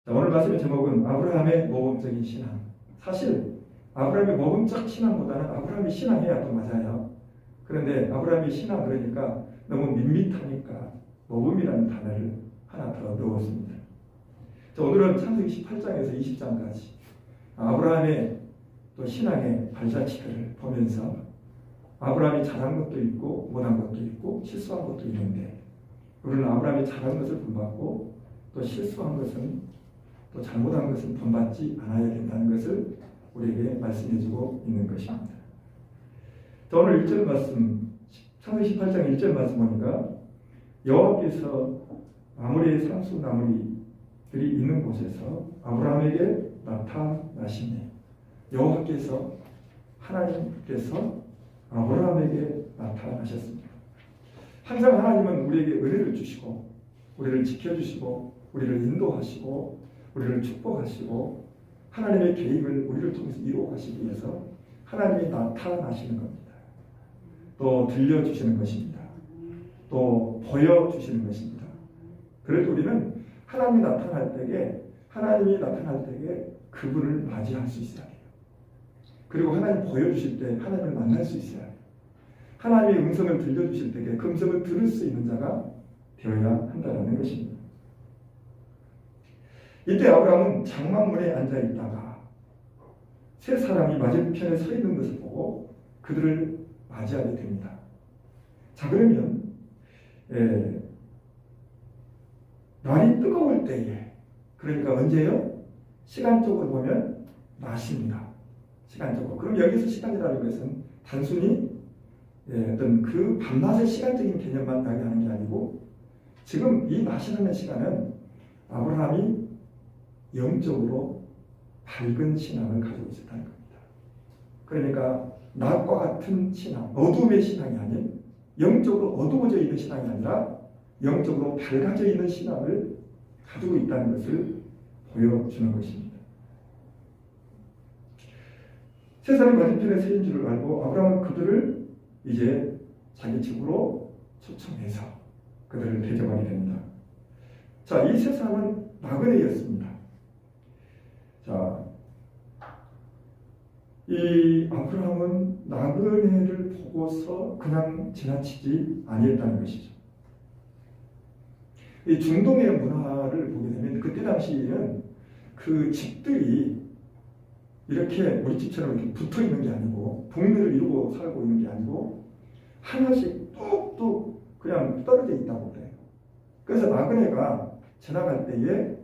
자, 오늘 말씀의 제목은 아브라함의 모범적인 신앙. 사실 아브라함의 모범적 신앙보다는 아브라함이 신앙해야 더 맞아요. 그런데 아브라함이 신앙 그러니까 너무 밋밋하니까 모범이라는 단어를 하나 더 넣었습니다. 자, 오늘은 창세기 18장에서 20장까지 아브라함의 또 신앙의 발자취들을 보면서 아브라함이 잘한 것도 있고 못한 것도 있고 실수한 것도 있는데 우리는 아브라함이 잘한 것을 본받고 또 실수한 것은 또 잘못한 것은 본받지 않아야 된다는 것을 우리에게 말씀해주고 있는 것입니다. 자, 오늘 1절 말씀, 창세기 18장 1절 말씀 보니까 여호와께서 아모리의 상수 나무들이 있는 곳에서 아브라함에게 나타나시네. 여호와께서 하나님께서 아브라함에게 나타나셨습니다. 항상 하나님은 우리에게 은혜를 주시고 우리를 지켜주시고 우리를 인도하시고 우리를 축복하시고 하나님의 계획을 우리를 통해서 이루어가시기 위해서 하나님이 나타나시는 겁니다. 또 들려주시는 것입니다. 또 보여주시는 것입니다. 그래도 우리는 하나님이 나타날 때에 그분을 맞이할 수 있어야 돼요. 그리고 하나님 보여주실 때 하나님을 만날 수 있어야 돼요. 하나님의 음성을 들려주실 때에 그 음성을 들을 수 있는 자가 되어야 한다는 것입니다. 이때 아브라함은 장막문에 앉아 있다가 세 사람이 맞은편에 서 있는 것을 보고 그들을 맞이하게 됩니다. 자, 그러면 날이 뜨거울 때에, 그러니까 언제요? 시간적으로 보면 낮입니다. 시간적으로. 그럼 여기서 시간이라는 것은 단순히 어떤 그 밤낮의 시간적인 개념만 이야기하는 게 아니고 지금 이 낮이라는 시간은 아브라함이 영적으로 밝은 신앙을 가지고 있었다는 겁니다. 그러니까 낮과 같은 신앙, 어둠의 신앙이 아닌 영적으로 어두워져 있는 신앙이 아니라 영적으로 밝아져 있는 신앙을 가지고 있다는 것을 보여주는 것입니다. 세 사람이 맞은편에 서 있는 줄을 알고 아브라함은 그들을 이제 자기 집으로 초청해서 그들을 대접하게 됩니다. 자, 이 세 사람은 나그네였습니다. 자, 이 아브라함은 나그네를 보고서 그냥 지나치지 아니했다는 것이죠. 이 중동의 문화를 보게 되면 그때 당시에는 그 집들이 이렇게 우리 집처럼 이렇게 붙어 있는 게 아니고 동네를 이루고 살고 있는 게 아니고 하나씩 뚝뚝 그냥 떨어져 있다고 그래요. 그래서 나그네가 지나갈 때에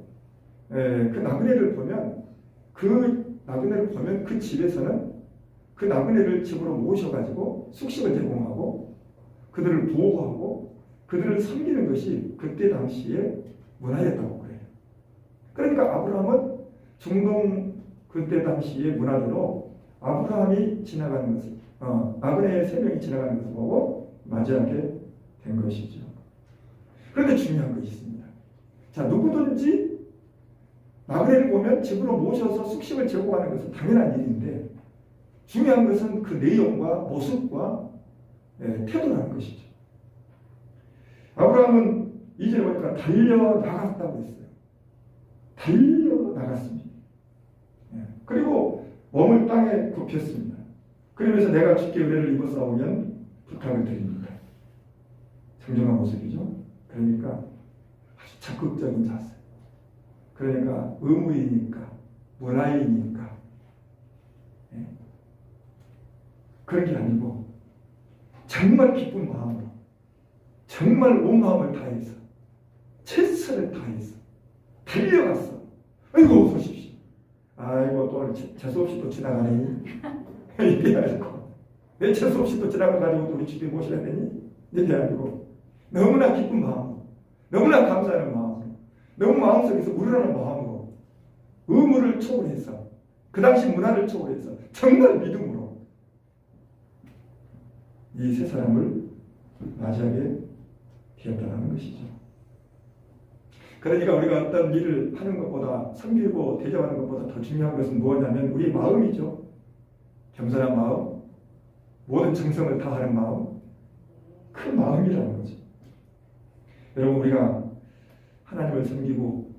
그 나그네를 보면 그 집에서는 그 나그네를 집으로 모셔가지고 숙식을 제공하고 그들을 보호하고 그들을 섬기는 것이 그때 당시의 문화였다고 그래요. 그러니까 아브라함은 중동 그때 당시의 문화대로 아브라함이 지나가는 것을 나그네 3명이 지나가는 것을 보고 맞이하게 된 것이죠. 그런데 중요한 것이 있습니다. 자, 누구든지 나그네를 보면 집으로 모셔서 숙식을 제공하는 것은 당연한 일인데 중요한 것은 그 내용과 모습과 태도라는 것이죠. 아브라함은 이제 보니까 달려나갔다고 했어요. 달려나갔습니다. 그리고 몸을 땅에 굽혔습니다. 그러면서 내가 주께 은혜를 입어 싸우면 부탁을 드립니다. 정정한 모습이죠. 그러니까 아주 적극적인 자세. 그러니까 의무이니까 문화이니까 그런 게 아니고 정말 기쁜 마음으로 정말 온 마음을 다해서 최선을 다해서 달려갔어. 아이고 보십시오. 아이고 또 재수없이 또 지나가네. 이래가지고 왜 재수없이 또 지나가가지고 우리 집에 모셔야 되니? 이래가지고 너무나 기쁜 마음, 너무나 감사하는 마음, 너무 마음속에서 우러나는 마음으로 의무를 초월해서 그 당시 문화를 초월해서 정말 믿음으로 이 세 사람을 맞이하게 되었다는 것이죠. 그러니까 우리가 어떤 일을 하는 것보다 섬기고 대접하는 것보다 더 중요한 것은 무엇이냐면 우리의 마음이죠. 겸손한 마음, 모든 정성을 다하는 마음, 그 마음이라는 거죠. 여러분 우리가 하나님을 섬기고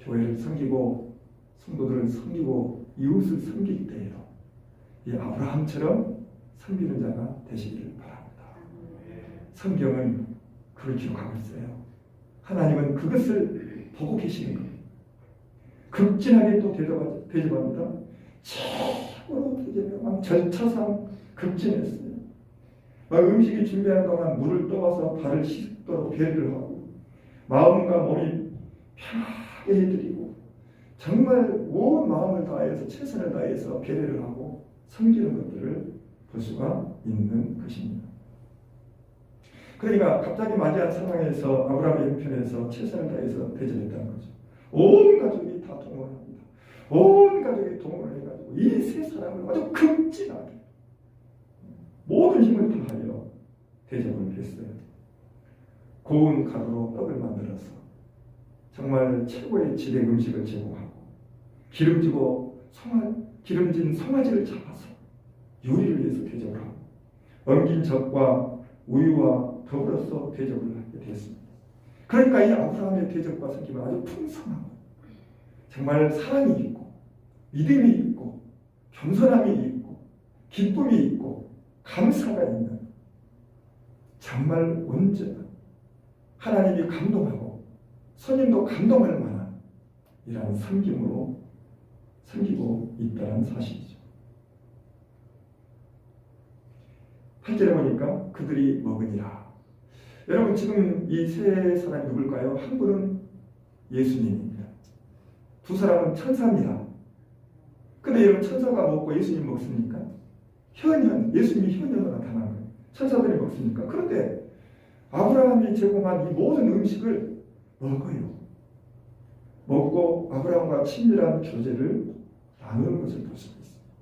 교회를 섬기고 성도들을 섬기고 이웃을 섬길 때에도 이 아브라함처럼 섬기는 자가 되시기를 바랍니다. 성경은 그걸 기록하고 있어요. 하나님은 그것을 보고 계시는 거예요. 극진하게 또 대접합니다. 최고로 대접해요. 절차상 극진했어요. 음식이 준비하는 동안 물을 떠와서 발을 씻도록 배려를 하고 마음과 몸이 편하게 해드리고 정말 온 마음을 다해서 최선을 다해서 배려를 하고 섬기는 것들을 볼 수가 있는 것입니다. 그러니까 갑자기 맞이한 상황에서 아브라함의 형편에서 최선을 다해서 대접했다는 거죠. 온 가족이 다 동원을 합니다. 온 가족이 동원을 해가지고 이 세 사람을 아주 극진하게 모든 힘을 다하여 대접을 했어요. 고운 가루로 떡을 만들어서 정말 최고의 질의 음식을 제공하고 기름진 송아지를 잡아서 요리를 위해서 대접을 하고 엉긴 젖과 우유와 더불어서 대접을 하게 되었습니다. 그러니까 이 아브라함의 대접과 섬김은 아주 풍성하고 정말 사랑이 있고 믿음이 있고 겸손함이 있고 기쁨이 있고 감사가 있는 정말 온전한 하나님이 감동하고 선임도 감동할 만한 이러한 섬김으로 섬기고 있다는 사실이죠. 8절에 보니까 그들이 먹으니라. 여러분 지금 이 세 사람이 누굴까요? 한 분은 예수님입니다. 두 사람은 천사입니다. 근데 여러분 천사가 먹고 예수님 먹습니까? 예수님이 현현으로 나타난 거예요. 천사들이 먹습니까? 그런데 아브라함이 제공한 이 모든 음식을 먹어요. 먹고 아브라함과 친밀한 교제를 나누는 것을 볼 수가 있습니다.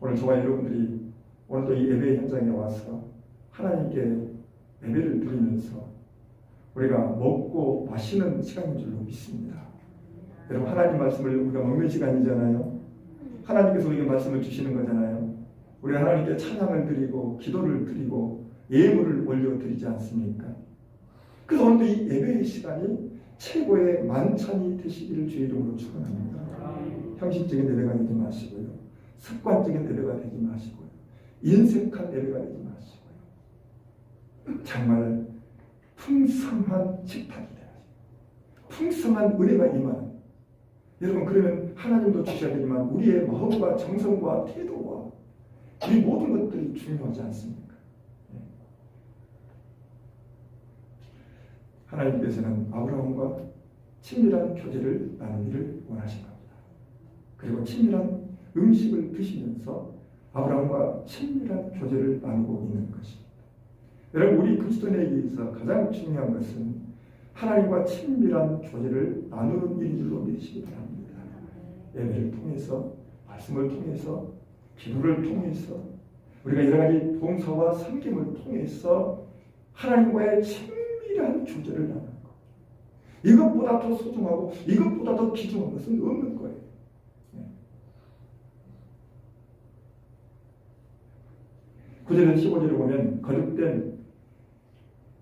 오늘 저와 여러분들이 오늘도 이 예배 현장에 와서 하나님께 예배를 드리면서 우리가 먹고 마시는 시간인 줄로 믿습니다. 여러분 하나님 말씀을 우리가 먹는 시간이잖아요. 하나님께서 우리에게 말씀을 주시는 거잖아요. 우리가 하나님께 찬양을 드리고 기도를 드리고 예물을 올려드리지 않습니까? 그래서 오늘도 이 예배의 시간이 최고의 만찬이 되시기를 주의 이름으로 축원합니다. 형식적인 예배가 되지 마시고요. 습관적인 예배가 되지 마시고요. 인색한 예배가 되지 마시고요. 정말 풍성한 식탁이 되어야죠. 풍성한 은혜가 임하는. 여러분 그러면 하나님도 주셔야 되지만 우리의 마음과 정성과 태도와 이 모든 것들이 중요하지 않습니까? 하나님께서는 아브라함과 친밀한 교제를 나누기를 원하신 겁니다. 그리고 친밀한 음식을 드시면서 아브라함과 친밀한 교제를 나누고 있는 것입니다. 여러분 우리 그리스도인에게서 가장 중요한 것은 하나님과 친밀한 교제를 나누는 일인 줄로 믿으시기 바랍니다. 예배를 통해서 말씀을 통해서 기도를 통해서 우리가 여러 가지 봉사와 섬김을 통해서 하나님과의 친밀한 교제를 나누는 것. 이것보다 더 소중하고 이것보다 더 귀중한 것은 없는 거예요. 네. 9절에서 15절에 보면 거듭된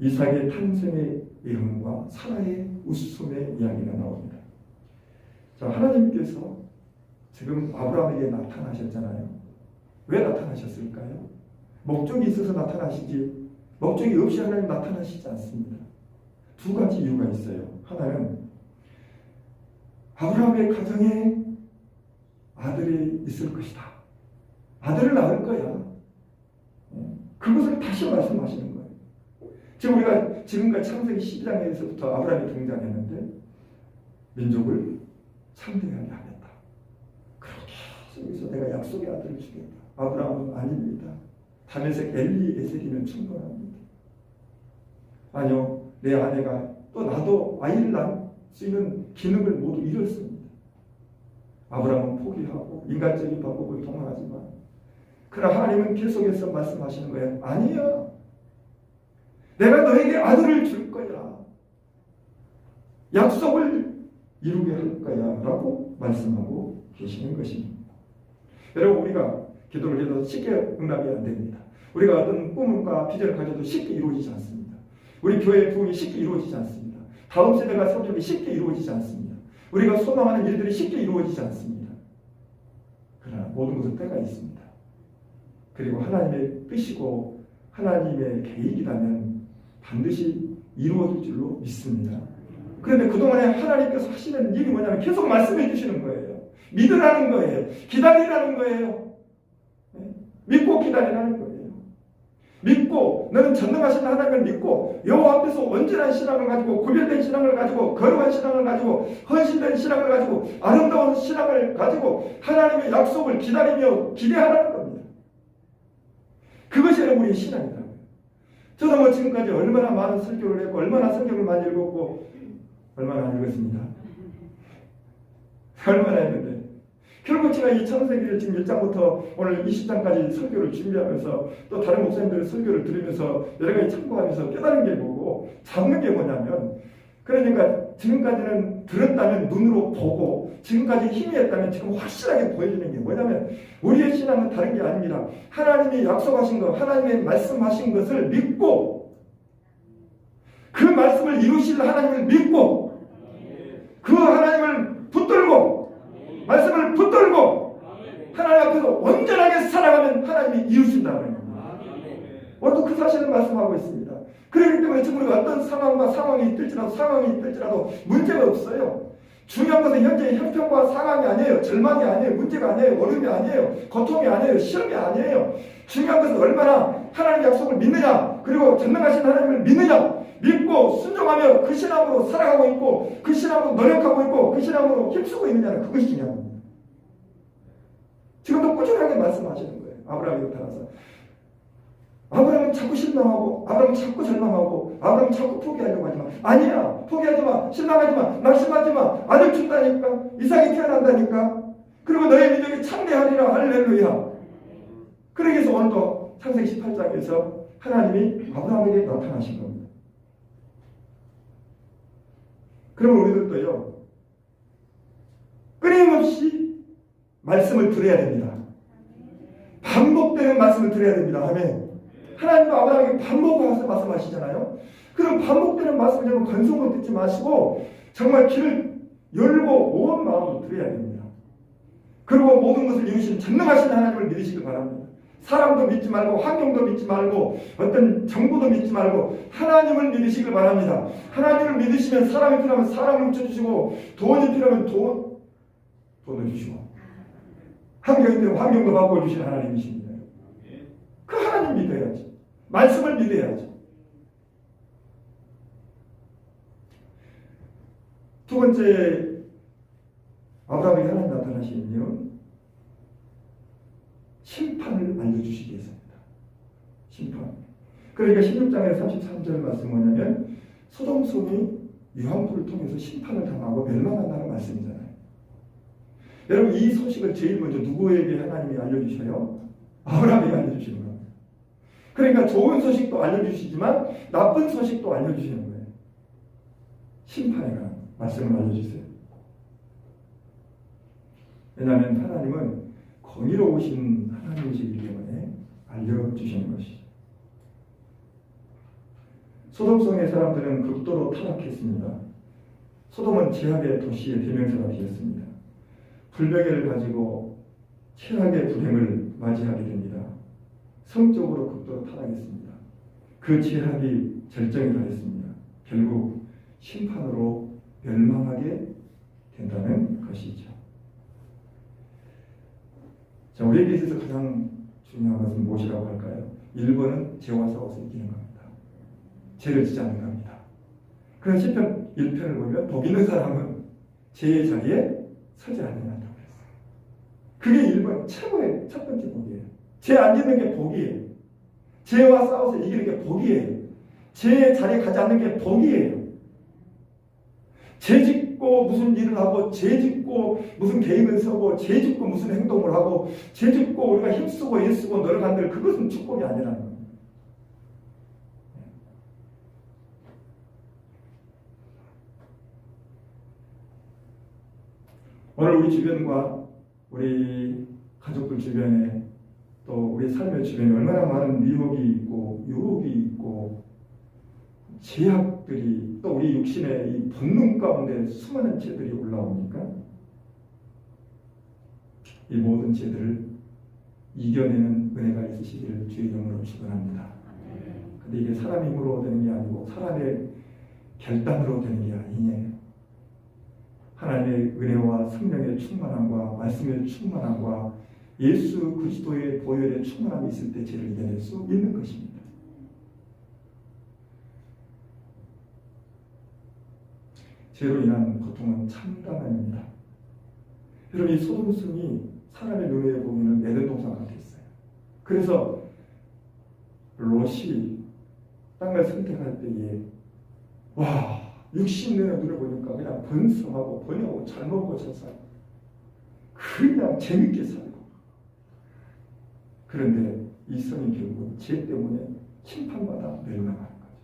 이삭의 탄생의 예언과 사라의 웃음의 이야기가 나옵니다. 자, 하나님께서 지금 아브라함에게 나타나셨잖아요. 왜 나타나셨을까요? 목적이 있어서 나타나시지 목적이 없이 하나님 나타나시지 않습니다. 두 가지 이유가 있어요. 하나는 아브라함의 가정에 아들이 있을 것이다. 아들을 낳을 거야. 그것을 다시 말씀하시는 거예요. 지금 우리가 지금까지 창세기 12장에서부터 아브라함이 등장했는데 민족을 창대하게 하겠다. 그렇게 해서 내가 약속의 아들을 주겠다. 아브라함은 아닙니다. 다메섹 엘리에셀이면 충분합니다. 아니요, 내 아내가 또 나도 아이를 낳을 수 있는 기능을 모두 잃었습니다. 아브라함은 포기하고 인간적인 방법을 통하지만 그러나 하나님은 계속해서 말씀하시는 거예요. 아니야. 내가 너에게 아들을 줄 거야. 약속을 이루게 할 거야. 라고 말씀하고 계시는 것입니다. 여러분 우리가 기도를 해도 쉽게 응답이 안 됩니다. 우리가 어떤 꿈과 비전을 가져도 쉽게 이루어지지 않습니다. 우리 교회의 부흥이 쉽게 이루어지지 않습니다. 다음 세대가 세워지기 쉽게 이루어지지 않습니다. 우리가 소망하는 일들이 쉽게 이루어지지 않습니다. 그러나 모든 것은 때가 있습니다. 그리고 하나님의 뜻이고 하나님의 계획이라면 반드시 이루어질 줄로 믿습니다. 그런데 그동안에 하나님께서 하시는 일이 뭐냐면 계속 말씀해 주시는 거예요. 믿으라는 거예요. 기다리라는 거예요. 믿고 기다리라는 거예요. 믿고 너는 전능하신 하나님을 믿고 여호와 앞에서 온전한 신앙을 가지고 구별된 신앙을 가지고 거룩한 신앙을 가지고 헌신된 신앙을 가지고 아름다운 신앙을 가지고 하나님의 약속을 기다리며 기대하라는 겁니다. 그것이 우리의 신앙이다. 저도 뭐 지금까지 얼마나 많은 설교를 했고 얼마나 성경을 많이 읽었고 얼마나 읽었습니다. 얼마나 했는데 결국 제가 이 창세기를 지금 1장부터 오늘 20장까지 설교를 준비하면서 또 다른 목사님들의 설교를 들으면서 여러 가지 참고하면서 깨달은 게 뭐고 잡는 게 뭐냐면 그러니까 지금까지는 들었다면 눈으로 보고 지금까지 힘이 했다면 지금 확실하게 보여주는 게 뭐냐면 우리의 신앙은 다른 게 아닙니다. 하나님이 약속하신 것, 하나님의 말씀하신 것을 믿고 그 말씀을 이루실 하나님을 믿고 그 하나님을 붙들고 말씀을 붙들고 하나님 앞에서 온전하게 살아가면 하나님이 이루신다는 겁니다. 오늘도 그 사실을 말씀하고 있습니다. 그렇기 때문에 지금 우리가 어떤 상황이 있을지라도 문제가 없어요. 중요한 것은 현재의 형편과 상황이 아니에요. 절망이 아니에요. 문제가 아니에요. 어려움이 아니에요. 고통이 아니에요. 시험이 아니에요. 중요한 것은 얼마나 하나님의 약속을 믿느냐 그리고 전능하신 하나님을 믿느냐 믿고 순종하며 그 신앙으로 살아가고 있고 그 신앙으로 노력하고 있고 그 신앙으로 힘쓰고 있느냐는 그것이 중요한 겁니다. 지금도 꾸준하게 말씀하시는 거예요. 아브라함에 따라서 아브라함은 자꾸 실망하고 아브라함은 자꾸 절망하고 아브라함은 자꾸 포기하려고 하지만 아니야 포기하지 마 실망하지 마 낙심하지 마 아들 준다니까 이삭이 태어난다니까 그리고 너의 민족이 창대하리라 할렐루야. 그러기 위해서 오늘도 창세기 18장에서 하나님이 아브라함에게 나타나신 겁니다. 그러면 우리들도요 끊임없이 말씀을 들어야 됩니다. 반복되는 말씀을 들어야 됩니다. 아멘. 하나님도 아브라함에게 반복해서 말씀하시잖아요. 그럼 반복되는 말씀을 여러분 건성으로 듣지 마시고 정말 귀를 열고 온 마음으로 들어야 됩니다. 그리고 모든 것을 이루신 전능하신 하나님을 믿으시길 바랍니다. 사람도 믿지 말고 환경도 믿지 말고 어떤 정보도 믿지 말고 하나님을 믿으시길 바랍니다. 하나님을 믿으시면 사람이 필요하면 사람을 붙여주시고 돈이 필요하면 돈을 주시고 환경이 필요하면 환경도 바꿔주시는 하나님이십니다. 그 하나님 믿어야지. 말씀을 믿어야지. 두 번째 아브라함에게 하나님 나타나신 이유는 심판을 알려주시기 위해서입니다. 심판. 그러니까 16장의 33절 말씀 뭐냐면 소돔성이 유황불을 통해서 심판을 당하고 멸망한다는 말씀이잖아요. 여러분 이 소식을 제일 먼저 누구에게 하나님이 알려주셔요? 아브라함에게 알려주시는 겁니다. 그러니까 좋은 소식도 알려주시지만 나쁜 소식도 알려주시는 거예요. 심판에 관한 말씀을 알려주세요. 왜냐하면 하나님은 공의로우신 하나님이시기 때문에 알려주시는 것이죠. 소돔성의 사람들은 극도로 타락했습니다. 소돔은 죄악의 도시의 대명사가 되었습니다. 불병을 가지고 최악의 불행을 맞이하게 됩니다. 성적으로 극도로 타락했습니다. 그 죄악이 절정에 달했습니다. 결국 심판으로 멸망하게 된다는 것이죠. 자, 우리에게 있어서 가장 중요한 것은 무엇이라고 할까요? 1번은 죄와 싸워서 이기는 겁니다. 죄를 지지 않는 겁니다. 그래서 시편 1편을 보면 복 있는 사람은 죄의 자리에 서지 않는다고 했어요. 그게 1번 최고의 첫 번째 복이에요. 죄 안 짓는 게 복이에요. 죄와 싸워서 이기는 게 복이에요. 죄의 자리에 가지 않는 게 복이에요. 죄 짓고 무슨 일을 하고 죄 짓고 무슨 계획을 세우고 죄 짓고 무슨 행동을 하고 죄 짓고 우리가 힘쓰고 애쓰고 노력한들 그것은 축복이 아니라는 겁니다. 오늘 우리 주변과 우리 가족들 주변에 또 우리 삶의 주변에 얼마나 많은 미혹이 있고 유혹이 있고 제약들이 또 우리 육신의 이 본능 가운데 수많은 죄들이 올라오니까 이 모든 죄들을 이겨내는 은혜가 있으시기를 주의 이름으로 축원합니다. 근데 이게 사람 힘으로 되는 게 아니고 사람의 결단으로 되는 게 아니에요. 하나님의 은혜와 성령의 충만함과 말씀의 충만함과 예수 그리스도의 보혈의 충만함이 있을 때 죄를 이겨낼 수 있는 것입니다. 죄로 인한 고통은 참담합니다. 여러분, 이 소돔성이 사람의 눈에 보면 에덴 동산 같았어요. 그래서 롯이 땅을 선택할 때에 와, 60년의 눈을 보니까 그냥 번성하고 번영하고 잘 먹고 잘 살고 그냥 재밌게 살고, 그런데 이 성이 결국 죄 때문에 심판받아 멸망하는 거죠.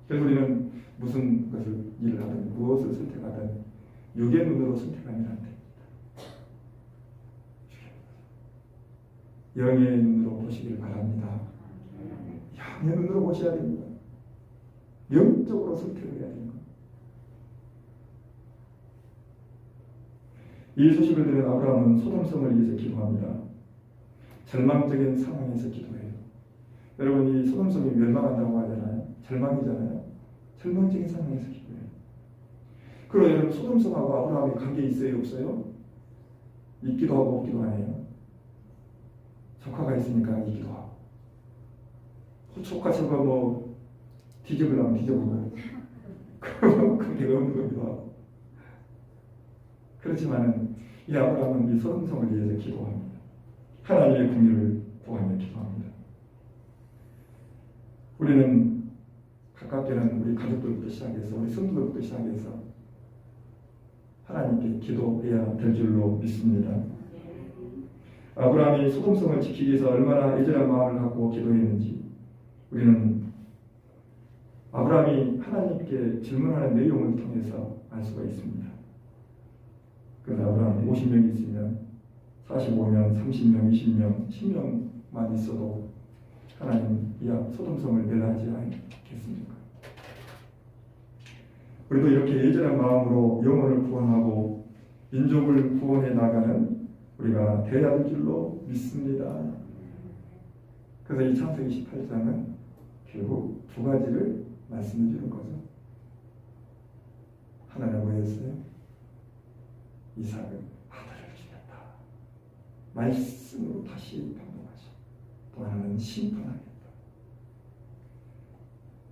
그래서 우리는 무슨 것을 일을 하든 무엇을 선택하든 육의 눈으로 선택하면 안 됩니다. 영의 눈으로 보시길 바랍니다. 영의 눈으로 보셔야 됩니다. 영적으로 선택을 해야 됩니다. 이 소식을 들은 아브라함은 소돔성을 위해서 기도합니다. 절망적인 상황에서 기도해요. 여러분, 이 소돔성이 멸망한다고 하잖아요. 절망이잖아요. 절망적인 상황에서 기도해요. 그리고 여러분, 소돔성하고 아브라함이 관계 있어요, 없어요? 있기도 하고 없기도 하네요. 조카가 있으니까 있기도 하고, 조카 저거 뭐 뒤집으려면 뒤집고 그러면 그게 없는 거기도 하고. 그렇지만은 이 아브라함은 이 소돔성을 위해서 기도합니다. 하나님의 긍휼을 구하며 기도합니다. 우리는 가깝게는 우리 가족들부터 시작해서 우리 성도들부터 시작해서 하나님께 기도해야 될 줄로 믿습니다. 아브라함이 소돔성을 지키기 위해서 얼마나 애절한 마음을 갖고 기도했는지 우리는 아브라함이 하나님께 질문하는 내용을 통해서 알 수가 있습니다. 그래서 아브라함이 50명이 있으면 45명, 30명, 20명, 10명만 있어도 하나님 이 소돔성을 멸하지 않겠습니까? 우리도 이렇게 애절한 마음으로 영혼을 구원하고 민족을 구원해 나가는 우리가 되어야 할 줄로 믿습니다. 그래서 이 창세기 18장은 결국 두 가지를 말씀해 주는 거죠. 하나는 뭐였어요? 이삭은 아들을 주겠다. 말씀으로 다시 반복하죠. 또 하나는 심판하겠다.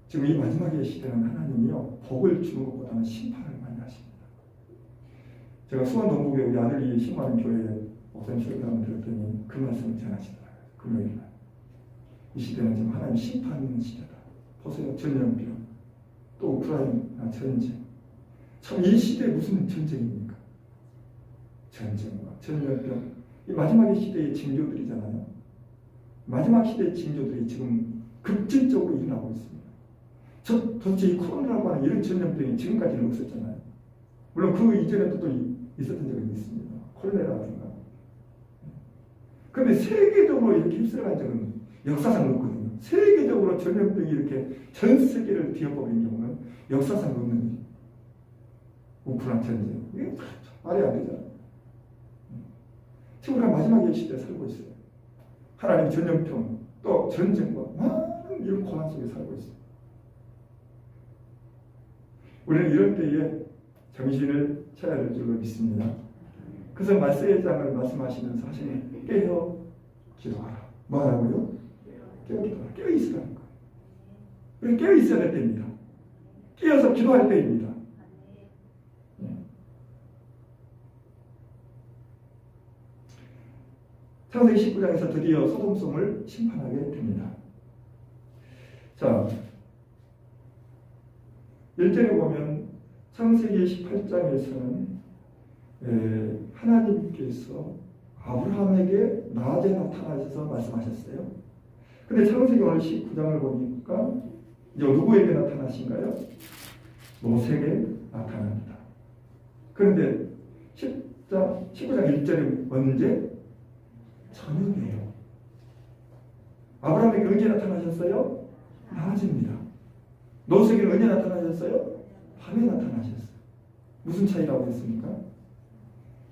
지금 이 마지막의 시대는 하나님이요, 복을 주는 것보다는 심판을 많이 하십니다. 제가 수원 동북에 우리 아들이 신고하는 교회에 목사님 설교하는 들었더니 그 말씀을 전하시더라고요. 금요일날. 이 시대는 지금 하나님 심판 시대다. 보세요. 전염병, 또 우크라이나 전쟁. 참 이 시대에 무슨 전쟁입니까? 전쟁과 전염병. 이 마지막의 시대의 징조들이잖아요. 마지막 시대의 징조들이 지금 급진적으로 일어나고 있습니다. 도대체 이 코로나라고 하는 이런 전염병이 지금까지는 없었잖아요. 물론 그 이전에도 또 있었던 적은 있습니다. 콜레라든가. 그런데 세계적으로 이렇게 휩쓸어간 적은 역사상 없거든요. 세계적으로 전염병이 이렇게 전 세계를 뒤엎어버린 경우는 역사상 없는 우크라이나 전쟁. 이게 말이 안 되잖아요. 지금 우리가 마지막의 시대에 살고 있어요. 하나님 전염병, 또 전쟁과 많은 이런 고난 속에 살고 있어요. 우리는 이런 때에 정신을 차려야 될 줄로 믿습니다. 그래서 말세의 장을 말씀하시면서 하시는 깨어 기도하라. 뭐 하라고요? 깨어 기도하라. 깨어 있으라는 거예요. 우리 깨어 있어야 될 때입니다. 깨어서 기도할 때입니다. 창세기 19장에서 드디어 소돔성을 심판하게 됩니다. 자, 1절에 보면 창세기 18장에서는 하나님께서 아브라함에게 낮에 나타나셔서 말씀하셨어요. 근데 창세기 오늘 19장을 보니까 이제 누구에게 나타나신가요? 모세에게 나타납니다. 그런데 19장 1절에 언제? 저녁이에요. 아브라함에게 언제 나타나셨어요? 낮입니다. 롯에게는 언제 나타나셨어요? 밤에 나타나셨어요. 무슨 차이라고 했습니까?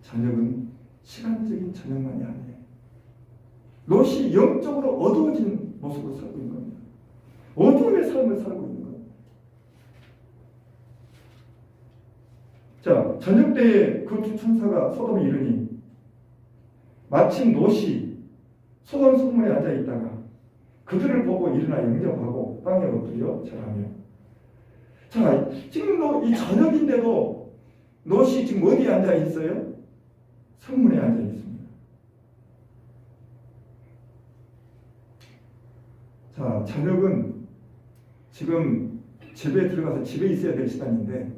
저녁은 시간적인 저녁만이 아니에요. 롯이 영적으로 어두워진 모습으로 살고 있는 겁니다. 어두움의 삶을 살고 있는 겁니다. 자, 저녁 때에 그 두 천사가 소돔에 이르니 마침 롯이 소돔 성문에 앉아 있다가 그들을 보고 일어나 영접하고 땅에 엎드려 절하며. 자, 지금 이 저녁인데도 롯이 지금 어디에 앉아 있어요? 성문에 앉아 있습니다. 자, 저녁은 지금 집에 들어가서 집에 있어야 될 시간인데,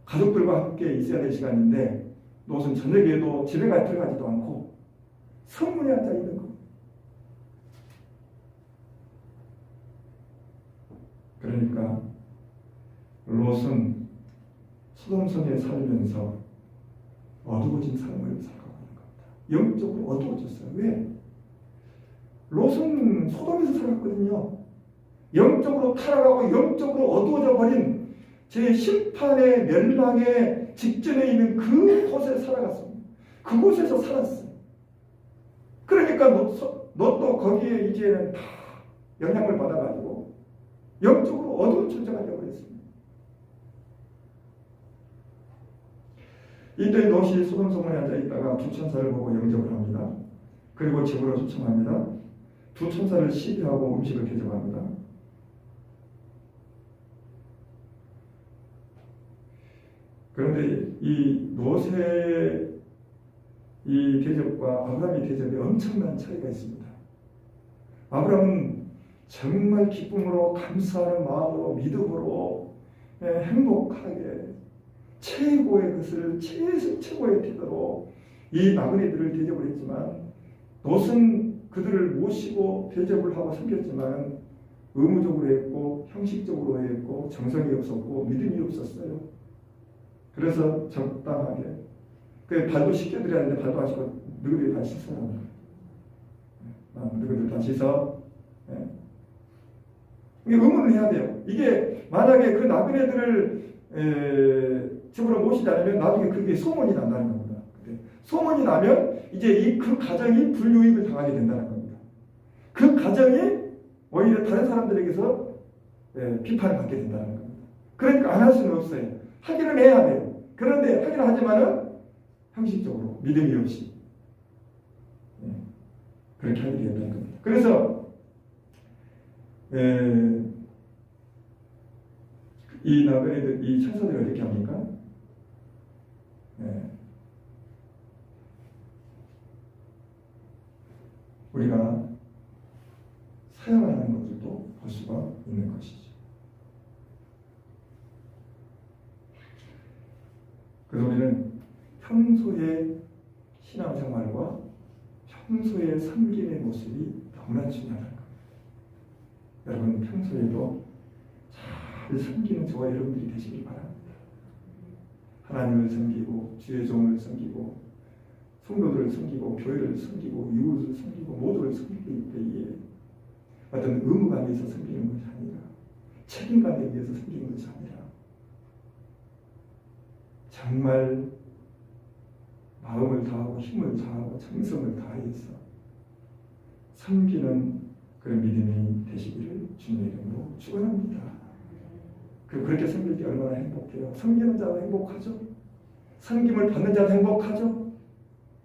가족들과 함께 있어야 될 시간인데, 롯은 저녁에도 집에 들어가지도 않고 성문에 앉아 있는 거. 그러니까 롯은 소돔성에 살면서 어두워진 삶을 살아가는 겁니다. 영적으로 어두워졌어요. 왜? 롯은 소돔에서 살았거든요. 영적으로 타락하고 영적으로 어두워져 버린 제 심판의 멸망의 직전에 있는 그곳에 살아갔습니다. 그곳에서 살았어요. 그러니까 롯도 거기에 이제는 다 영향을 받아가지고 영적으로 어두운 존재가 되어버렸습니다. 이때 롯이 소돔 성문에 앉아 있다가 두 천사를 보고 영접을 합니다. 그리고 집으로 초청합니다. 두 천사를 시비하고 음식을 대접합니다. 그런데 이 롯의 이 대접과 아브라함의 대접에 엄청난 차이가 있습니다. 아브라함은 정말 기쁨으로 감사하는 마음으로 믿음으로 행복하게 최고의 것을 최고의 태도로 이 나그네들을 대접을 했지만, 롯은 그들을 모시고 대접을 하고 섬겼지만 의무적으로 했고 형식적으로 했고 정성이 없었고 믿음이 없었어요. 그래서 적당하게 발도 씻겨드려야 하는데 발도 안 씻고 너희들이 다 씻어요. 너희들 다 씻어. 이게 의무를 해야 돼요. 이게 만약에 그 나그네들을 집으로 모시지 않으면 나중에 그게 소문이 난다는 겁니다. 소문이 나면 이제 그 가정이 불유익을 당하게 된다는 겁니다. 그 가정이 오히려 다른 사람들에게서 비판을 받게 된다는 겁니다. 그러니까 안 할 수는 없어요. 하기는 해야 돼요. 그런데 하기는 하지만은 형식적으로 믿음이 없이 그렇게 하게 된다는 겁니다. 그래서 이 나그네들, 이 천사들이 어떻게 합니까? 우리가 사용하는 것들도 볼 수가 있는 것이죠. 그래서 우리는 평소의 신앙생활과 평소의 섬김의 모습이 너무나 중요하다는 겁니다. 여러분 평소에도 잘 섬기는 저와 여러분들이 되시길 바랍니다. 하나님을 섬기고 주의 종을 섬기고 성도들을 섬기고 교회를 섬기고 이웃을 섬기고 모두를 섬기기 때문에 어떤 의무감에 의해서 섬기는 것이 아니라 책임감에 의해서 섬기는 것이 아니라 정말 마음을 다하고 힘을 다하고 정성을 다해서 섬기는 그런 믿음이 되시기를 주님의 이름으로 축원합니다. 그렇게 섬길 때 얼마나 행복해요. 섬기는 자도 행복하죠. 섬김을 받는 자도 행복하죠.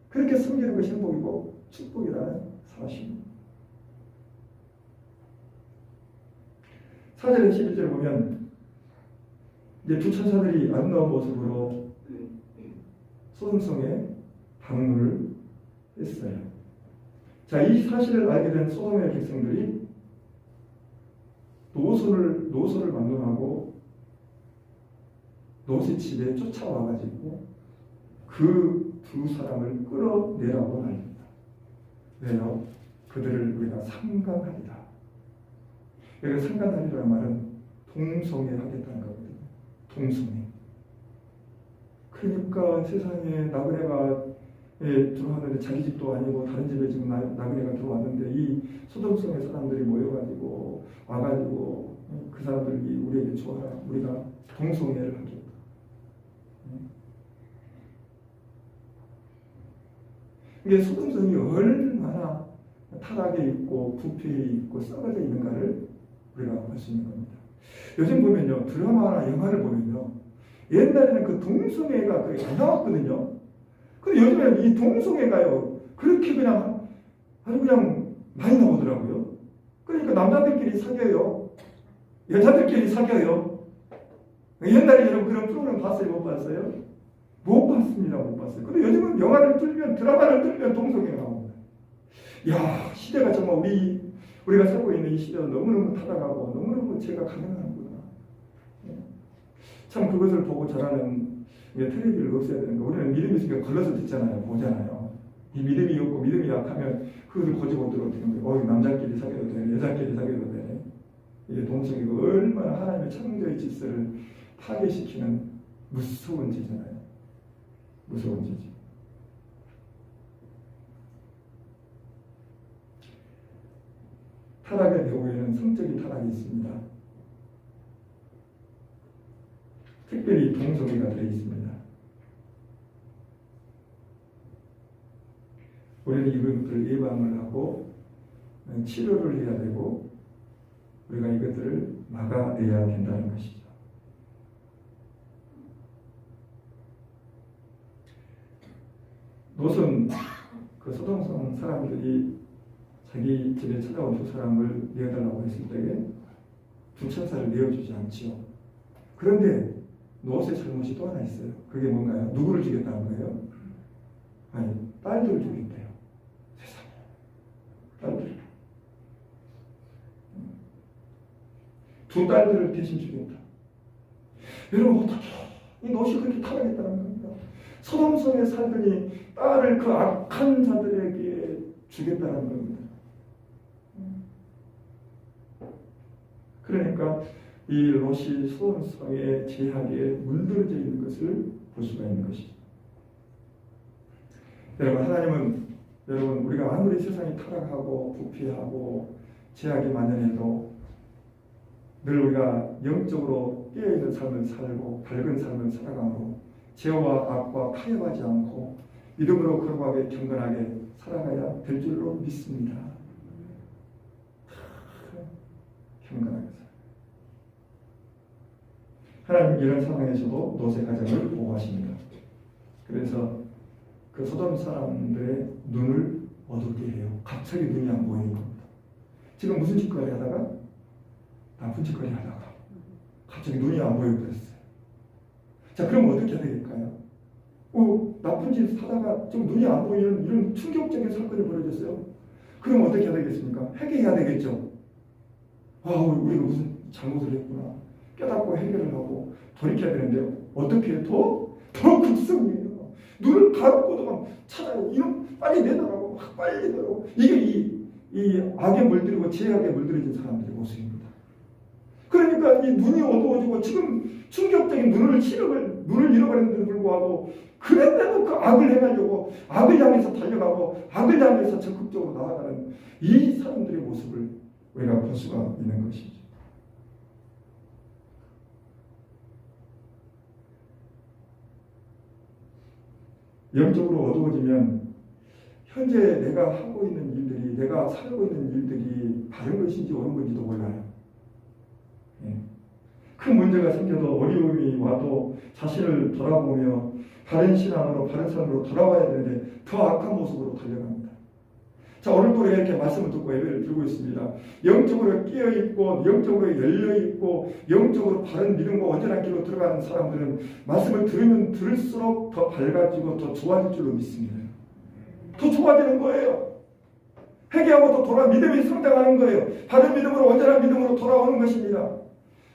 그렇게 섬기는 것이 행복이고 축복이라는 사실입니다. 4절에 11절을 보면 이제 두 천사들이 아름다운 모습으로 소돔성에 방문을 했어요. 자, 이 사실을 알게 된 소돔의 백성들이 노소를 막론하고 롯의 집에 쫓아와가지고 그 두 사람을 끌어내라고 합니다. 왜요? 그들을 우리가 상간하리라. 여기 상간하리라는 말은 동성애 하겠다는 거거든요. 동성애. 그러니까 세상에 나그네가 들어왔는데 자기 집도 아니고 다른 집에 지금 나그네가 들어왔는데 이 소돔성의 사람들이 모여가지고 와가지고 그 사람들이 우리에게 주어라. 우리가 동성애를 하겠다. 이게 소동성이 얼마나 타락에 있고 부패에 있고 썩어져 있는가를 우리가 볼 수 있는 겁니다. 요즘 보면요, 드라마나 영화를 보면요, 옛날에는 그 동성애가 그렇게 안 나왔거든요. 근데 요즘에는 이 동성애가요, 그렇게 그냥 아주 그냥 많이 나오더라고요. 그러니까 남자들끼리 사귀어요. 여자들끼리 사귀어요. 옛날에 여러분 그런 프로그램 봤어요? 못 봤어요? 못 봤습니다. 못 봤어요. 근데 요즘은 영화를 틀면, 드라마를 틀면 동성애가 나옵니다. 야, 시대가 정말 우리가 살고 있는 이 시대는 너무너무 타락하고 너무너무 죄가 가능하구나. 참 그것을 보고 자라는 텔레비를 없애야 되는 거. 우리는 믿음이 있으니까 걸러서 듣잖아요. 보잖아요. 이 믿음이 없고 믿음이 약하면 그것을 고집고 들어오는 거예요. 남자끼리 사귀어도 되네, 여자끼리 사귀어도 되네. 이게 동성애가 얼마나 하나님의 창조의 질서를 파괴시키는 무서운 죄잖아요. 무서운 죄죠. 타락의 배후에는 성적인 타락이 있습니다. 특별히 동성애가 들어있습니다. 우리는 이것들을 예방을 하고 치료를 해야 되고 우리가 이것들을 막아내야 된다는 것이죠. 롯은 그 소동성 사람들이 자기 집에 찾아온 두 사람을 내어달라고 했을 때에 두 천사를 내어주지 않지요. 그런데 롯의 잘못이 또 하나 있어요. 그게 뭔가요? 누구를 주겠다는 거예요? 아니, 딸들을 주겠대요. 세상에. 딸들. 두 딸들을 대신 주겠다. 여러분 어떻게 이 롯이 그렇게 타락했다는 겁니다. 소돔성에 살더니 딸을 그 악한 자들에게 주겠다는 겁니다. 그러니까 이 롯이 소돔성의 죄악에 물들어져 있는 것을 볼 수가 있는 것이죠. 여러분, 하나님은 우리가 아무리 세상이 타락하고 부패하고 죄악이 만연해도 늘 우리가 영적으로 깨어있는 삶을 살고 밝은 삶을 살아가므로 죄와 악과 타협하지 않고 믿음으로 거룩하게 경건하게 살아가야 될 줄로 믿습니다. 경건하게 하나님은 이런 상황에서도 롯의 가정을 보호하십니다. 그래서 그 소돔 사람들의 눈을 어둡게 해요. 갑자기 눈이 안 보이는 겁니다. 지금 무슨 짓거리 하다가 나쁜 짓거리 하다가 갑자기 눈이 안 보여버렸어요. 자, 그럼 어떻게 해야 될까요? 나쁜 짓 하다가 좀 눈이 안 보이는 이런 충격적인 사건이 벌어졌어요. 그럼 어떻게 해야 되겠습니까? 회개해야 되겠죠. 우리가 무슨 잘못을 했구나. 깨닫고 해결을 하고 돌이켜야 되는데 어떻게 더 극성이에요. 눈을 가로고도 막 찾아요. 이놈 빨리 내놔라고 막 빨리 내놔라고. 이게 이 악에 물들이고 죄악에 물들어진 사람들의 모습입니다. 그러니까 이 눈이 어두워지고 지금 충격적인 눈을 잃어버렸는데도 불구하고 그런데도 그 악을 행하려고 악을 향해서 달려가고 악을 향해서 적극적으로 나아가는 이 사람들의 모습을 우리가 볼 수가 있는 것이죠. 영적으로 어두워지면 현재 내가 하고 있는 일들이, 내가 살고 있는 일들이 바른 것인지 옳은 건지도 몰라요. 큰 문제가 생겨도 어려움이 와도 자신을 돌아보며 바른 신앙으로 바른 삶으로 돌아와야 되는데 더 악한 모습으로 달려갑니다. 자, 오늘도 우리가 이렇게 말씀을 듣고 예배를 드리고 있습니다. 영적으로 깨어있고 영적으로 열려있고 영적으로 바른 믿음과 온전한 길로 들어가는 사람들은 말씀을 들으면 들을수록 더 밝아지고 더 좋아질 줄로 믿습니다. 더 좋아지는 거예요. 회개하고 또 믿음이 성장하는 거예요. 바른 믿음으로 온전한 믿음으로 돌아오는 것입니다.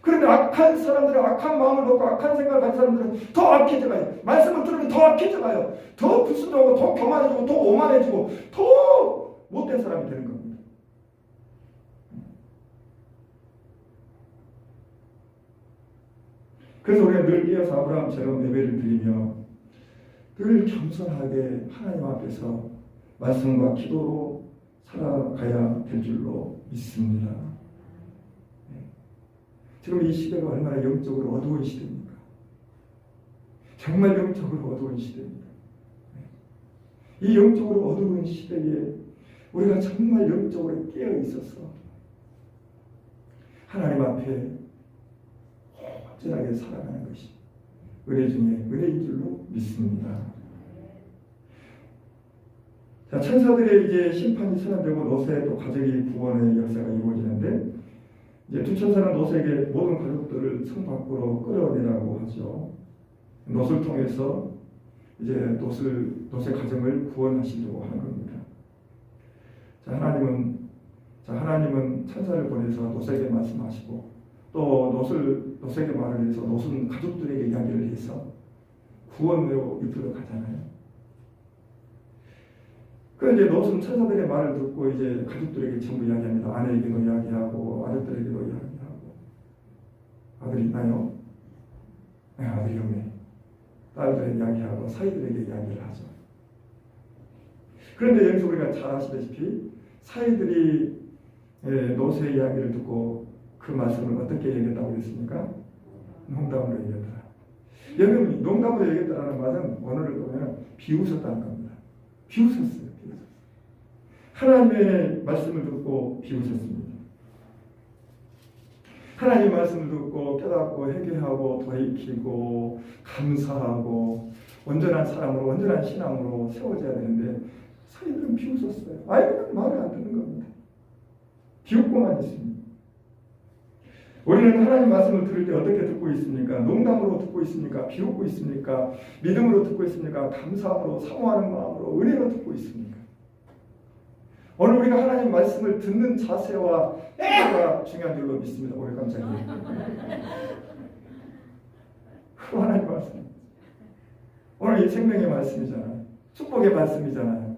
그런데 악한 사람들은 악한 마음을 먹고 악한 생각을 가진 사람들은 더 악해져가요. 말씀을 들으면 더 악해져가요. 더 불순하고 더 교만해지고 더 오만해지고 더 못된 사람이 되는 겁니다. 그래서 우리가 늘 깨어서 아브라함처럼 예배를 드리며 늘 겸손하게 하나님 앞에서 말씀과 기도로 살아가야 될 줄로 믿습니다. 지금 이 시대가 얼마나 영적으로 어두운 시대입니까? 정말 영적으로 어두운 시대입니다. 이 영적으로 어두운 시대에 우리가 정말 영적으로 깨어 있어서 하나님 앞에 온전하게 살아가는 것이 은혜 중에 은혜인 줄로 믿습니다. 자, 천사들의 이제 심판이 선언되고 노새 또 가족이 구원의 역사가 이루어지는데, 이제 두 천사는 노새에게 모든 가족들을 성 밖으로 끌어내라고 하죠. 노를 통해서 이제 노새 가정을 구원하시려고 하는 겁니다. 자, 하나님은 천사를 보내서 노새에게 말씀하시고, 또 노새에게 말을 해서 노은 가족들에게 이야기를 해서 구원으로 이끌어 가잖아요. 그런데 노은 천사들의 말을 듣고 이제 가족들에게 전부 이야기합니다. 아내에게도 이야기하고 아들들에게도 이야기하고. 아들 있나요? 네, 아들이 없네. 딸들에게 이야기하고 사이들에게 이야기를 하죠. 그런데 여기서 우리가 잘 아시다시피 사이들이 노새의 이야기를 듣고 그 말씀을 어떻게 얘기했다고 그랬습니까? 농담으로 얘기했다. 여러분, 농담으로 얘기했다는 말은 오늘을 보면 비웃었다는 겁니다. 비웃었어요. 하나님의 말씀을 듣고 비웃었습니다. 하나님의 말씀을 듣고 깨닫고 회개하고 돌이키고 감사하고 온전한 사람으로 온전한 신앙으로 세워져야 되는데 사이들은 비웃었어요. 아이들은 말을 안 듣는 겁니다. 비웃고만 있습니다. 우리는 하나님 말씀을 들을 때 어떻게 듣고 있습니까? 농담으로 듣고 있습니까? 비웃고 있습니까? 믿음으로 듣고 있습니까? 감사함으로 사모하는 마음으로 은혜로 듣고 있습니까? 오늘 우리가 하나님 말씀을 듣는 자세와 태도가 중요한 줄로 믿습니다. 오늘 깜짝이에요. 그 하나님 말씀. 오늘 이 생명의 말씀이잖아요. 축복의 말씀이잖아요.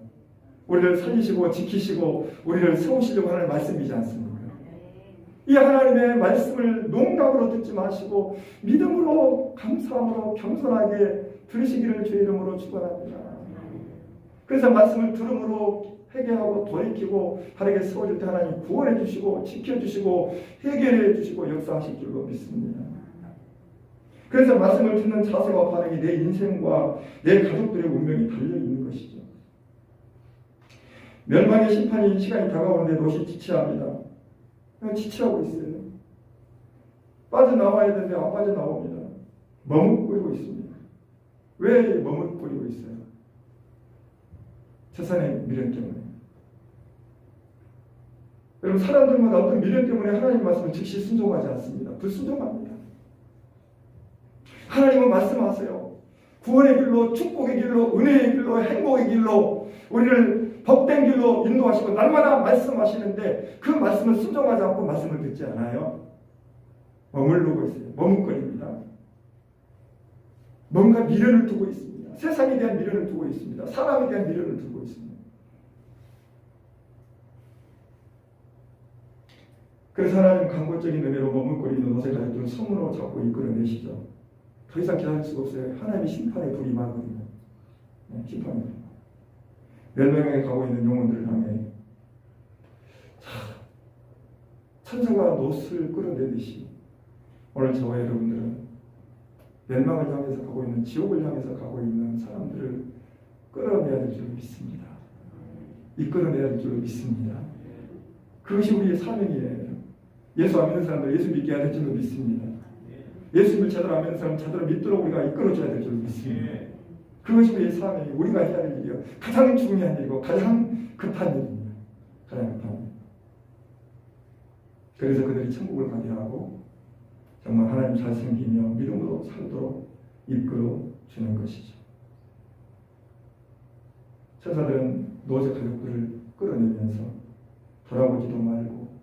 우리를 살리시고 지키시고 우리를 세우시려고 하는 말씀이지 않습니까? 이 하나님의 말씀을 농담으로 듣지 마시고 믿음으로 감사함으로 겸손하게 들으시기를 주의 이름으로 축원합니다. 그래서 말씀을 들음으로 회개하고 돌이키고 바르게 세워질 때 하나님 구원해 주시고 지켜주시고 해결해 주시고 역사하실 줄로 믿습니다. 그래서 말씀을 듣는 자세와 반응이 내 인생과 내 가족들의 운명이 달려있는 것이죠. 멸망의 심판이 시간이 다가오는데 노시 지체합니다. 그냥 지체하고 있어요. 빠져나와야 되는데 안 빠져나옵니다. 머뭇거리고 있습니다. 왜 머뭇거리고 있어요? 재산의 미련 때문에. 여러분, 사람들마다 어떤 미련 때문에 하나님 말씀을 즉시 순종하지 않습니다. 불순종합니다. 하나님은 말씀하세요. 구원의 길로, 축복의 길로, 은혜의 길로, 행복의 길로 우리를 법된 길로 인도하시고 날마다 말씀하시는데 그 말씀을 순종하지 않고 말씀을 듣지 않아요. 머무르고 있어요. 머뭇거립니다. 뭔가 미련을 두고 있습니다. 세상에 대한 미련을 두고 있습니다. 사람에 대한 미련을 두고 있습니다. 그래서 하나님 강권적인 은혜로 머뭇거리는 노새 가족들은 성으로 잡고 이끌어내시죠. 더 이상 기다릴 수가 없어요. 하나님의 심판의 불이 임하거든요. 심판의 불. 멸망에 가고 있는 영혼들을 향해 천사가 놋을 끌어내듯이 오늘 저와 여러분들은 멸망을 향해서 가고 있는, 지옥을 향해서 가고 있는 사람들을 끌어내야 될 줄 믿습니다. 이끌어내야 될 줄 믿습니다. 그것이 우리의 사명이에요. 예수 안 믿는 사람들 예수 믿게 해야 될 줄 믿습니다. 예수님을 제대로 안 믿는 사람 제대로 믿도록 우리가 이끌어줘야 될 줄 믿습니다. 그것이 우리의 사명이, 우리가 해야 될 일이요. 가장 중요한 일이고 가장 급한 일입니다. 가장 급한 일. 그래서 그들이 천국을 가게 하고 정말 하나님 잘 섬기며 믿음으로 살도록 이끌어 주는 것이죠. 천사들은 노새 가족들을 끌어내면서 돌아보지도 말고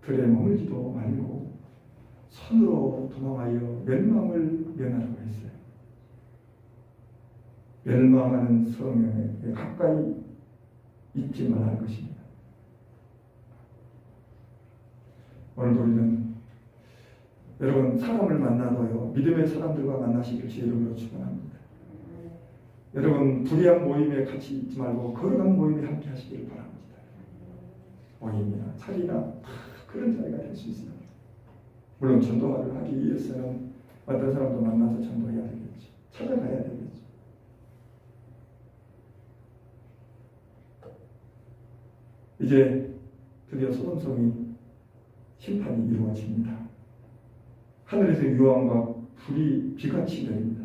들에 머물지도 말고 손으로 도망하여 멸망을 면하라고 했어요. 멸망하는 성령에 가까이 있지 말라는 것입니다. 오늘도 우리는 여러분 사람을 만나도요 믿음의 사람들과 만나시길 주의 이름으로 축원합니다. 여러분 불의한 모임에 같이 있지 말고 거룩한 모임에 함께 하시기를 바랍니다. 모임이나 자리나 다 그런 자리가 될 수 있습니다. 물론 전도를 하기 위해서는 어떤 사람도 만나서 전도해야 되겠죠. 찾아가야 되겠죠. 이제 드디어 소돔성이 심판이 이루어집니다. 하늘에서 유황과 불이 비같이 내립니다.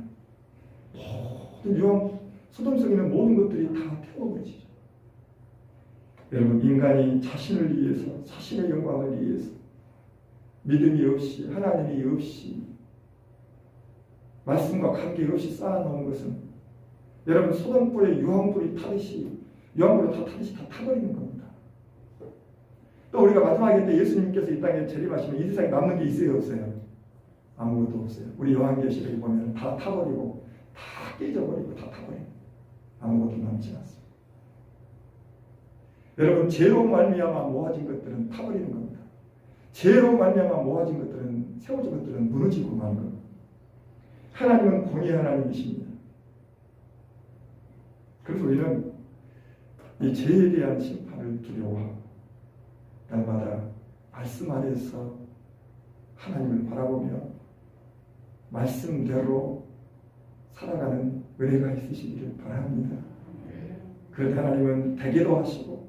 모든 유황, 소돔성에는 모든 것들이 다 태워버리죠. 여러분, 인간이 자신을 위해서, 자신의 영광을 위해서 믿음이 없이, 하나님이 없이, 말씀과 관계없이 쌓아놓은 것은 여러분, 소돔불에 유황불이 타듯이, 유황불로 다 타듯이 다 타버리는 겁니다. 또 우리가 마지막에 때 예수님께서 이 땅에 재림하시면 이 세상에 남는 게 있어요, 없어요? 아무것도 없어요. 우리 요한계시록에 보면 다 타버리고, 다 깨져버리고, 다 타버리고, 아무것도 남지 않습니다. 여러분, 죄로 말미암아 모아진 것들은 타버리는 겁니다. 죄로 말미암아 모아진 것들은, 세워진 것들은 무너지고 마는 겁니다. 하나님은 공의 하나님이십니다. 그래서 우리는 이 죄에 대한 심판을 두려워하고 날마다 말씀 안에서 하나님을 바라보며 말씀대로 살아가는 은혜가 있으시기를 바랍니다. 그런데 하나님은 되게도 하시고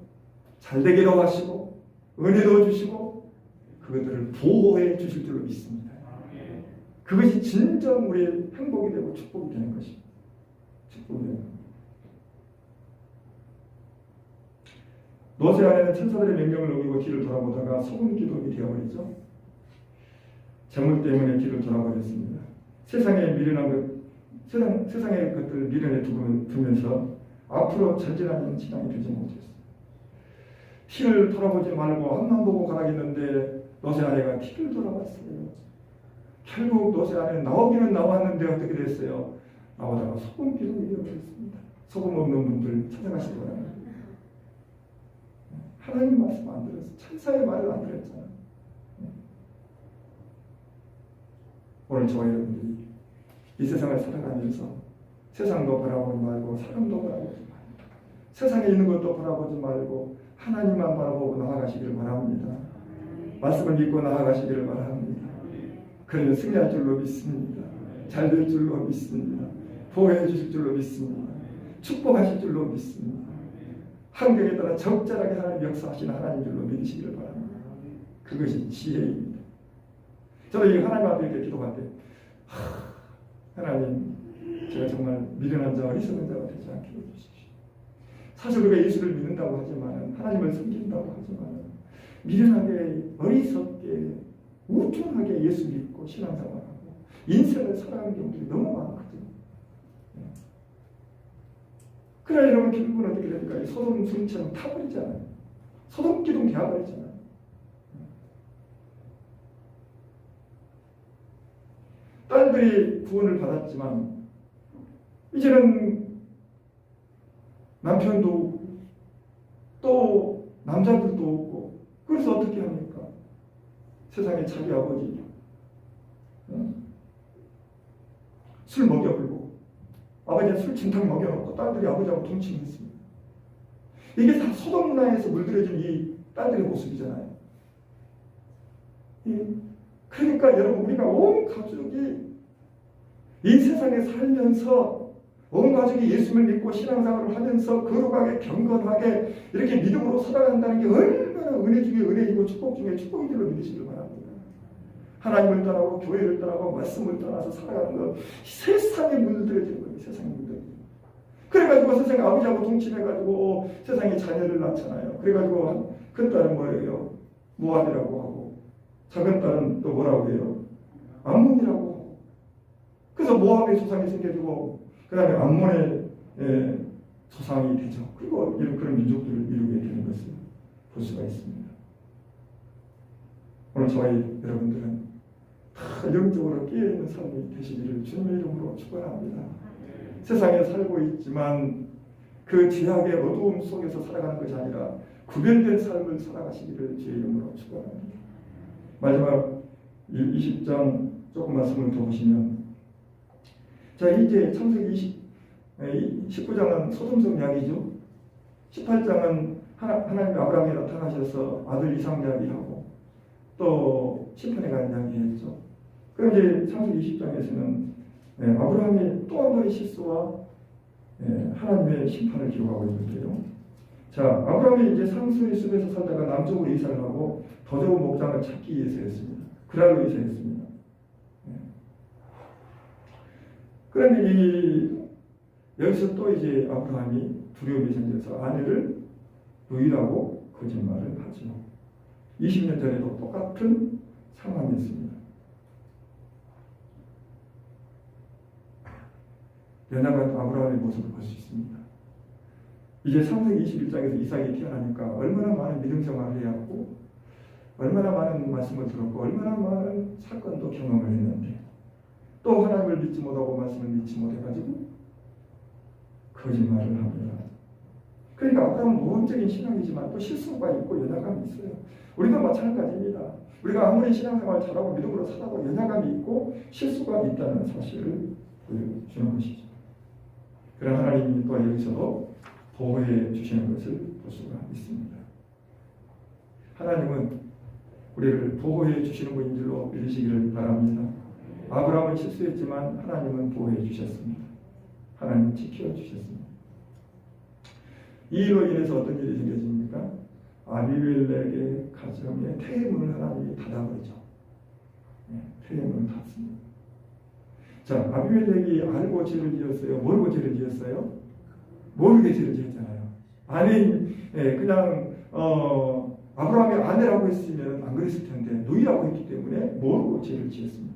잘되게도 하시고 은혜도 주시고 그것들을 보호해 주실 줄로 믿습니다. 그것이 진정 우리의 행복이 되고 축복이 되는 것입니다. 축복이 되는 겁니다. 노새 안에는 천사들의 명령을 어기고 뒤를 돌아보다가 소금 기둥이 되어버리죠. 재물 때문에 뒤를 돌아버렸습니다. 세상에 미련한 것, 세상의 것들을 미련에 두면서 앞으로 전진하는 신앙이 되지 못했어요. 뒤를 돌아보지 말고 앞만 보고 가라겠는데 노새 아내가 뒤를 돌아봤어요. 결국 노새 아내는 나오기는 나왔는데 어떻게 됐어요? 나오다가 소금 기둥이 되어버렸습니다. 소금 없는 분들 찾아가시기 바랍니다. 하나님 말씀 안 들었어. 천사의 말을 안 들었잖아. 오늘 저와 여러분들이 이 세상을 살아가면서 세상도 바라보지 말고 사람도 바라보지 말고 세상에 있는 것도 바라보지 말고 하나님만 바라보고 나아가시기를 바랍니다. 말씀을 믿고 나아가시기를 바랍니다. 그러면 승리할 줄로 믿습니다. 잘 될 줄로 믿습니다. 보호해 주실 줄로 믿습니다. 축복하실 줄로 믿습니다. 환경에 따라 적절하게 하나님 역사하시는 하나님 줄로 믿으시기를 바랍니다. 그것이 지혜입니다. 저도 이 하나님 앞에 이렇게 기도할 때 하나님, 제가 정말 미련한 자, 어리석은 자가 되지 않게 해주십시오. 사실 우리가 예수를 믿는다고 하지만 하나님을 섬긴다고 하지만 미련하게, 어리석게, 우쭐하게 예수 믿고 신앙생활하고 인생을 살아가는 경우들이 너무 많거든요. 그러나 여러분 결국은 어떻게 됩니까? 소돔 성처럼 타버리잖아요. 소돔 기둥 되어버리잖아요. 딸들이 구원을 받았지만 이제는 남편도 없고 또 남자들도 없고 그래서 어떻게 합니까? 세상에 자기 아버지 술 먹여불고 아버지는 술 진탕 먹여놓고 딸들이 아버지하고 동침했습니다. 이게 다 소돔 문화에서 물들여진 이 딸들의 모습이잖아요. 그러니까 여러분 우리가 온 가족이 이 세상에 살면서 온 가족이 예수를 믿고 신앙생활을 하면서 거룩하게 경건하게 이렇게 믿음으로 살아간다는 게 얼마나 은혜 중에 은혜이고 축복 중에 축복인 줄로 믿으시길 바랍니다. 하나님을 떠나고 교회를 떠나고 말씀을 떠나서 살아가는 것 세상에 물들여진 거예요. 세상에 물들여진 거예요. 그래가지고 세상에 아버지하고 동침해가지고 세상에 자녀를 낳잖아요. 그래가지고 큰 딸은 뭐예요? 모압이라고 하고 작은 딸은 또 뭐라고 해요? 암몬이라고 하고 그래서 모압의 조상이 생겨지고 그 다음에 암몬의 조상이 되죠. 그리고 이런 그런 민족들을 이루게 되는 것을 볼 수가 있습니다. 오늘 저희 여러분들은 다 영적으로 깨어있는 삶이 되시기를 주님의 이름으로 축원합니다. 세상에 살고 있지만 그 죄악의 어두움 속에서 살아가는 것이 아니라 구별된 삶을 살아가시기를 주의 이름으로 축원합니다. 마지막 20장 조금 말씀을 더 보시면 자 이제 창세기 19장은 소돔성 이야기죠. 18장은 하나님이 아브라함에 나타나셔서 아들 이삭 이야기하고 또 심판에 관한 이야기했죠. 그럼 이제 창세기 20장에서는 아브라함이 또 한 번의 실수와 하나님의 심판을 기록하고 있는데요. 자, 아브라함이 이제 상수리 숲에서 살다가 남쪽으로 이사를 하고 더 좋은 목장을 찾기 위해서 했습니다. 그랄로 위해서 했습니다. 그런데 여기서 또 이제 아브라함이 두려움이 생겨서 아내를 루이라고 거짓말을 하죠. 20년 전에도 똑같은 상황이었습니다. 연약한 아브라함의 모습을 볼 수 있습니다. 이제 창세기 21장에서 이삭이 태어나니까 얼마나 많은 믿음 생활을 해야 하고 얼마나 많은 말씀을 들었고 얼마나 많은 사건도 경험을 했는데 또 하나님을 믿지 못하고 말씀을 믿지 못해가지고 거짓말을 합니다. 그러니까 아브라함은 모험적인 신앙이지만 또 실수가 있고 연약함이 있어요. 우리도 마찬가지입니다. 우리가 아무리 신앙생활 잘하고 믿음으로 살아도 연약함이 있고 실수가 있다는 사실을 보여주는 것이죠. 그런 하나님이 또 여기서도 보호해 주시는 것을 볼 수가 있습니다. 하나님은 우리를 보호해 주시는 분인 줄로 믿으시기를 바랍니다. 아브라함은 실수했지만 하나님은 보호해 주셨습니다. 하나님은 지켜주셨습니다. 이 일로 인해서 어떤 일이 생겨집니까? 아비멜렉의 가정에 태문을 하나님이 닫아버리죠. 태문을 닫습니다. 자, 아비멜렉이 알고 죄를 지었어요? 모르고 죄를 지었어요? 모르게 죄를 지었잖아요. 아내인 그냥 아브라함이 아내라고 했으면 안 그랬을 텐데 누이라고 했기 때문에 모르고 죄를 지었습니다.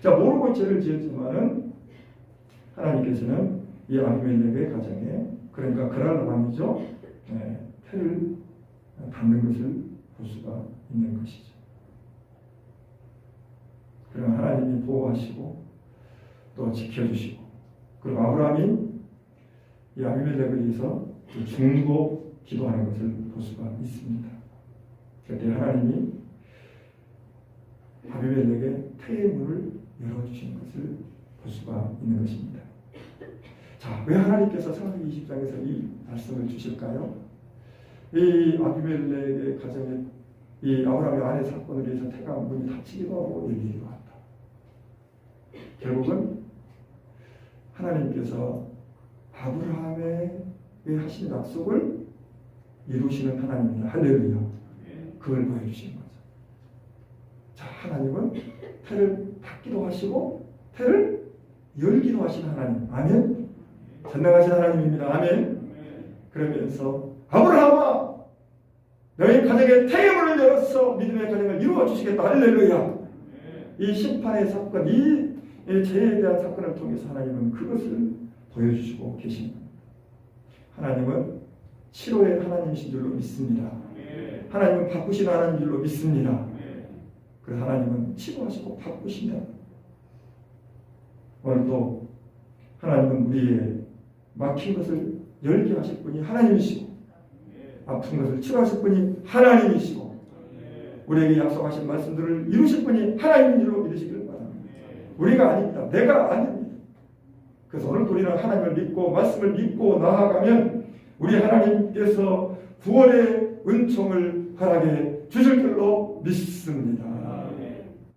자, 모르고 죄를 지었지만은 하나님께서는 이 아비멜렉의 가정에 그러니까 그랄 왕이죠. 태를 닫는 것을 볼 수가 있는 것이죠. 그럼 하나님이 보호하시고 또 지켜주시고 그리고 아브라함이 이 아비멜렉을 위해서 중보 기도하는 것을 볼 수가 있습니다. 그때 하나님이 아비멜렉의 태의 문을 열어주시는 것을 볼 수가 있는 것입니다. 자, 왜 하나님께서 창세기 20장에서 이 말씀을 주실까요? 이 아비멜렉의 가정에 이 아브라함의 아내 사건을 위해서 태가 문이 닫히기도 하고 열리기도 한다. 결국은 하나님께서 아브라함에게 하신 약속을 이루시는 하나님입니다. 할렐루야. 그걸 보여주시는 거죠. 자, 하나님은 태를 닫기도 하시고 태를 열기도 하시는 하나님. 아멘. 전능하신 하나님입니다. 아멘. 그러면서 아브라함아, 너희 가정에 태의 문을 열어서 믿음의 가정을 이루어 주시겠다. 할렐루야. 이 심판의 사건, 이 죄에 대한 사건을 통해서 하나님은 그것을 보여주시고 계십니다. 하나님은 치료의 하나님이신 줄로 믿습니다. 하나님은 바꾸시는 하나님인 줄로 믿습니다. 그래서 하나님은 치료하시고 바꾸시면 오늘도 하나님은 우리의 막힌 것을 열게 하실 분이 하나님이시고 아픈 것을 치료하실 분이 하나님이시고 우리에게 약속하신 말씀들을 이루실 분이 하나님인 줄로 믿으시기를 바랍니다. 우리가 아닙니다. 내가 아닙니다. 그래서 오늘도 우리는 하나님을 믿고 말씀을 믿고 나아가면 우리 하나님께서 구원의 은총을 허락해 주실 줄로 믿습니다.